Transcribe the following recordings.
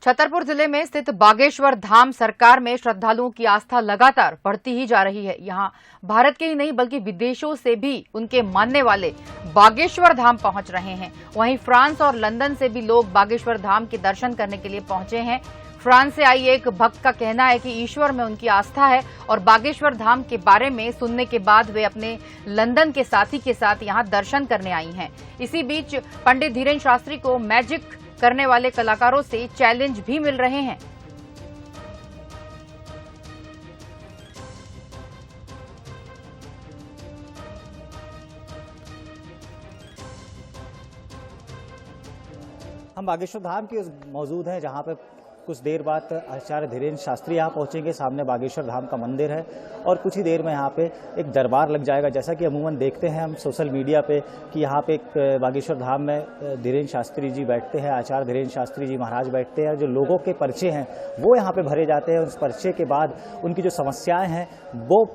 छतरपुर जिले में स्थित बागेश्वर धाम सरकार में श्रद्धालुओं की आस्था लगातार बढ़ती ही जा रही है। यहां भारत के ही नहीं बल्कि विदेशों से भी उनके मानने वाले बागेश्वर धाम पहुंच रहे हैं। वहीं फ्रांस और लंदन से भी लोग बागेश्वर धाम के दर्शन करने के लिए पहुंचे हैं। फ्रांस से आई एक भक्त का कहना है कि ईश्वर में उनकी आस्था है और बागेश्वर धाम के बारे में सुनने के बाद वे अपने लंदन के साथी के साथ यहां दर्शन करने आई हैं। इसी बीच पंडित धीरेन्द्र शास्त्री को मैजिक करने वाले कलाकारों से चैलेंज भी मिल रहे हैं। हम बागेश्वर धाम के मौजूद हैं जहां पे कुछ देर बाद आचार्य धीरेन्द्र शास्त्री यहाँ पहुंचेंगे। सामने बागेश्वर धाम का मंदिर है और कुछ ही देर में यहाँ पे एक दरबार लग जाएगा। जैसा कि अमूमन देखते हैं हम सोशल मीडिया पे कि यहाँ पे एक बागेश्वर धाम में धीरेन्द्र शास्त्री जी बैठते हैं, आचार्य धीरेन्द्र शास्त्री जी महाराज बैठते हैं। जो लोगों के पर्चे हैं वो यहाँ पे भरे जाते हैं। उस पर्चे के बाद उनकी जो समस्याएं हैं वो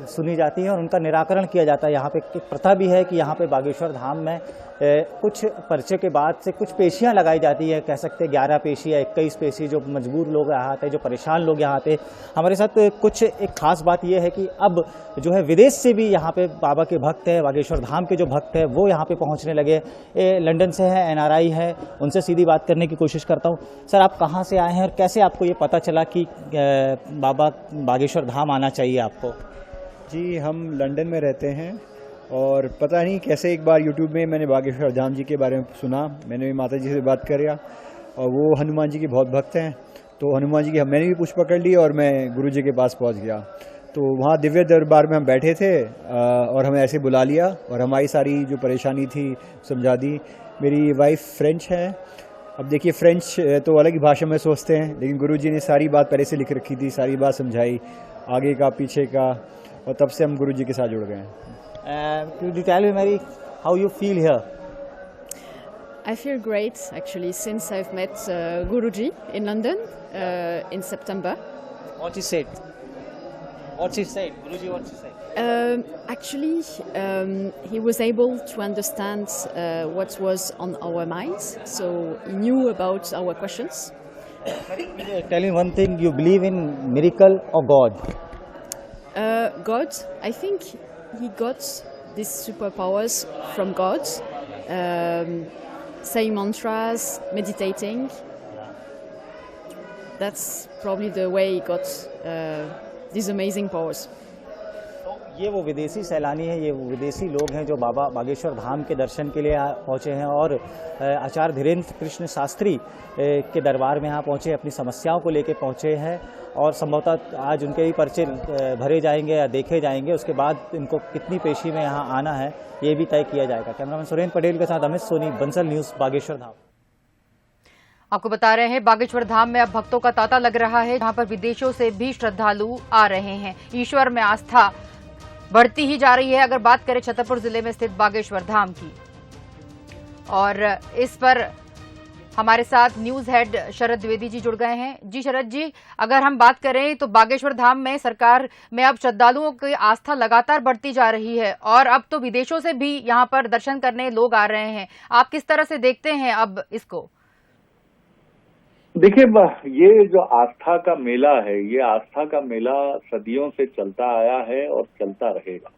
सुनी जाती हैं और उनका निराकरण किया जाता है। यहाँ पे एक प्रथा भी है कि यहाँ पे बागेश्वर धाम में कुछ पर्चे के बाद से कुछ पेशियां लगाई जाती है। कह सकते हैं 11 पेशी या 21 पेशी। जो मजबूर लोग यहाँ आते हैं, जो परेशान लोग यहाँ आते हैं, हमारे साथ कुछ एक खास बात यह है कि अब जो है विदेश से भी यहाँ पे बाबा के भक्त हैं, बागेश्वर धाम के जो भक्त हैं वो यहाँ पे पहुँचने लगे। लंदन से हैं, NRI है, उनसे सीधी बात करने की कोशिश करता हूँ। सर, आप कहाँ से आए हैं और कैसे आपको ये पता चला कि बाबा बागेश्वर धाम आना चाहिए आपको? जी, हम लंदन में रहते हैं और पता नहीं कैसे एक बार यूट्यूब में मैंने बागेश्वर धाम जी के बारे में सुना। मैंने माता जी से बात किया और वो हनुमान जी के बहुत भक्त हैं, तो हनुमान जी की मैंने भी पूछ पकड़ ली और मैं गुरु जी के पास पहुंच गया। तो वहाँ दिव्य दरबार में हम बैठे थे और हमें ऐसे बुला लिया और हमारी सारी जो परेशानी थी समझा दी। मेरी वाइफ फ्रेंच है। अब देखिए, फ्रेंच तो अलग ही भाषा में सोचते हैं, लेकिन गुरु जी ने सारी बात पहले से लिख रखी थी, सारी बात समझाई, आगे का पीछे का, और तब से हम गुरु जी के साथ जुड़ गए हैं। Could you tell me, Mary, how you feel here? I feel great, actually, since I've met Guruji in London in September. What he said? What he said? Guruji, what he said? Actually, he was able to understand what was on our minds, so he knew about our questions. Tell me one thing, you believe in miracle or God? God, I think he got these superpowers from God, saying mantras, meditating. That's probably the way he got these amazing powers. ये वो विदेशी सैलानी है, ये वो विदेशी लोग हैं जो बाबा बागेश्वर धाम के दर्शन के लिए पहुँचे हैं और आचार्य धीरेन्द्र कृष्ण शास्त्री के दरबार में यहाँ पहुँचे, अपनी समस्याओं को लेकर पहुँचे हैं और संभवतः आज उनके भी पर्चे भरे जाएंगे या देखे जाएंगे। उसके बाद इनको कितनी पेशी में यहाँ आना है ये भी तय किया जाएगा। कैमरामैन सुरेंद्र पटेल के साथ अमित सोनी, बंसल न्यूज़, बागेश्वर धाम। आपको बता रहे हैं बागेश्वर धाम में अब भक्तों का तांता लग रहा है, जहां पर विदेशों से भी श्रद्धालु आ रहे हैं। ईश्वर में आस्था बढ़ती ही जा रही है। अगर बात करें छतरपुर जिले में स्थित बागेश्वर धाम की, और इस पर हमारे साथ न्यूज हेड शरद द्विवेदी जी जुड़ गए हैं। जी शरद जी, अगर हम बात करें तो बागेश्वर धाम में सरकार में अब श्रद्धालुओं की आस्था लगातार बढ़ती जा रही है और अब तो विदेशों से भी यहां पर दर्शन करने लोग आ रहे हैं। आप किस तरह से देखते हैं अब इसको? देखिए, ये जो आस्था का मेला है, ये आस्था का मेला सदियों से चलता आया है और चलता रहेगा।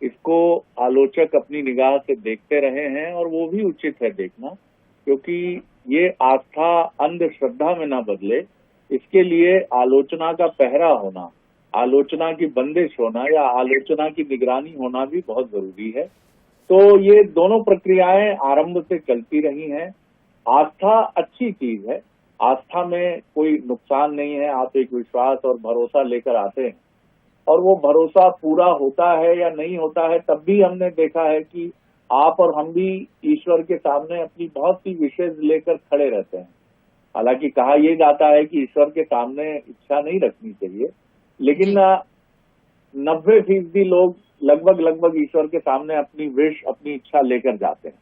इसको आलोचक अपनी निगाह से देखते रहे हैं और वो भी उचित है देखना, क्योंकि ये आस्था अंधश्रद्धा में ना बदले, इसके लिए आलोचना का पहरा होना, आलोचना की बंदिश होना या आलोचना की निगरानी होना भी बहुत जरूरी है। तो ये दोनों प्रक्रियाएं आरंभ से चलती रही हैं। आस्था अच्छी चीज है, आस्था में कोई नुकसान नहीं है। आप एक विश्वास और भरोसा लेकर आते हैं और वो भरोसा पूरा होता है या नहीं होता है, तब भी हमने देखा है कि आप और हम भी ईश्वर के सामने अपनी बहुत सी विशेष लेकर खड़े रहते हैं। हालांकि कहा यह जाता है कि ईश्वर के सामने इच्छा नहीं रखनी चाहिए, लेकिन 90% लोग लगभग ईश्वर के सामने अपनी विश, अपनी इच्छा लेकर जाते हैं।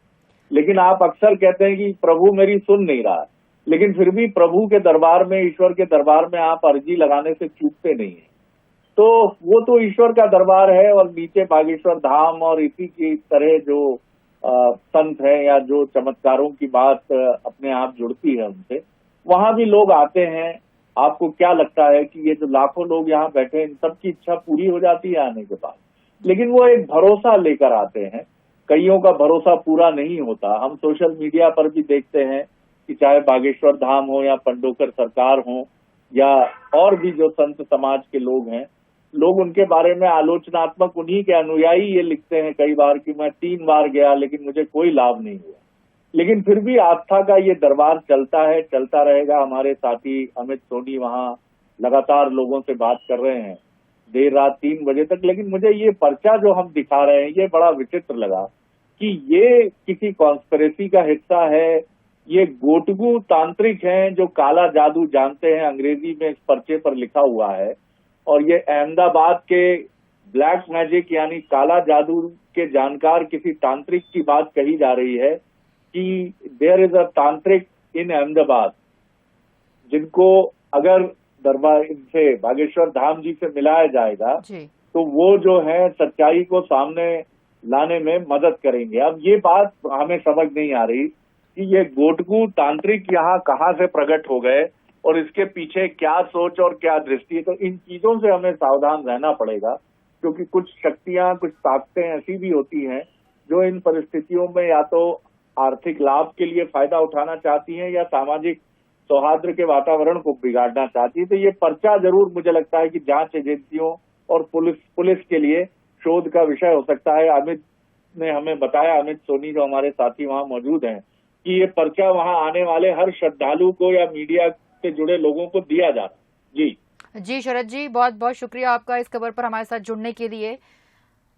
लेकिन आप अक्सर कहते हैं कि प्रभु मेरी सुन नहीं रहा है, लेकिन फिर भी प्रभु के दरबार में, ईश्वर के दरबार में आप अर्जी लगाने से चूकते नहीं है। तो वो तो ईश्वर का दरबार है और नीचे बागेश्वर धाम और इसी की तरह जो संत हैं या जो चमत्कारों की बात अपने आप जुड़ती है उनसे, वहां भी लोग आते हैं। आपको क्या लगता है कि ये जो लाखों लोग यहाँ बैठे हैं, इन सबकी इच्छा पूरी हो जाती है आने के बाद? लेकिन वो एक भरोसा लेकर आते हैं। कईयों का भरोसा पूरा नहीं होता। हम सोशल मीडिया पर भी देखते हैं कि चाहे बागेश्वर धाम हो या पंडोकर सरकार हो या और भी जो संत समाज के लोग हैं, लोग उनके बारे में आलोचनात्मक, उन्हीं के अनुयायी ये लिखते हैं कई बार कि मैं 3 बार गया लेकिन मुझे कोई लाभ नहीं हुआ। लेकिन फिर भी आस्था का ये दरबार चलता है, चलता रहेगा। हमारे साथी अमित सोनी वहाँ लगातार लोगों से बात कर रहे हैं देर रात 3 बजे तक। लेकिन मुझे ये पर्चा जो हम दिखा रहे हैं ये बड़ा विचित्र लगा कि ये किसी कॉन्स्पिरेसी का हिस्सा है। ये गोटगू तांत्रिक हैं जो काला जादू जानते हैं, अंग्रेजी में इस पर्चे पर लिखा हुआ है। और ये अहमदाबाद के ब्लैक मैजिक यानी काला जादू के जानकार किसी तांत्रिक की बात कही जा रही है कि देयर इज अ तांत्रिक इन अहमदाबाद, जिनको अगर दरबार इनसे बागेश्वर धाम जी से मिलाया जाएगा तो वो जो है सच्चाई को सामने लाने में मदद करेंगे। अब ये बात हमें समझ नहीं आ रही कि ये गोटगू तांत्रिक यहाँ कहाँ से प्रकट हो गए और इसके पीछे क्या सोच और क्या दृष्टि है। तो इन चीजों से हमें सावधान रहना पड़ेगा, क्योंकि कुछ शक्तियां, कुछ ताकतें ऐसी भी होती हैं जो इन परिस्थितियों में या तो आर्थिक लाभ के लिए फायदा उठाना चाहती हैं या सामाजिक सौहार्द के वातावरण को बिगाड़ना चाहती है। तो ये पर्चा जरूर मुझे लगता है कि जांच एजेंसियों और पुलिस के लिए शोध का विषय हो सकता है। अमित ने हमें बताया, अमित सोनी जो हमारे साथी वहां मौजूद हैं, कि ये पर्चा वहां आने वाले हर श्रद्धालु को या मीडिया से जुड़े लोगों को दिया जा रहा है। जी शरद जी, बहुत बहुत शुक्रिया आपका इस खबर पर हमारे साथ जुड़ने के लिए।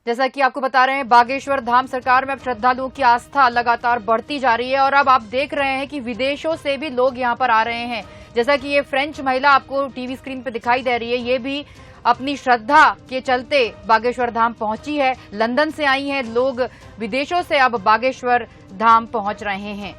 जैसा कि आपको बता रहे हैं, बागेश्वर धाम सरकार में अब श्रद्धालुओं की आस्था लगातार बढ़ती जा रही है और अब आप देख रहे हैं कि विदेशों से भी लोग यहां पर आ रहे हैं। जैसा कि ये फ्रेंच महिला आपको टीवी स्क्रीन पर दिखाई दे रही है, ये भी अपनी श्रद्धा के चलते बागेश्वर धाम पहुंची है। लंदन से आई हैं लोग, विदेशों से अब बागेश्वर धाम पहुंच रहे हैं।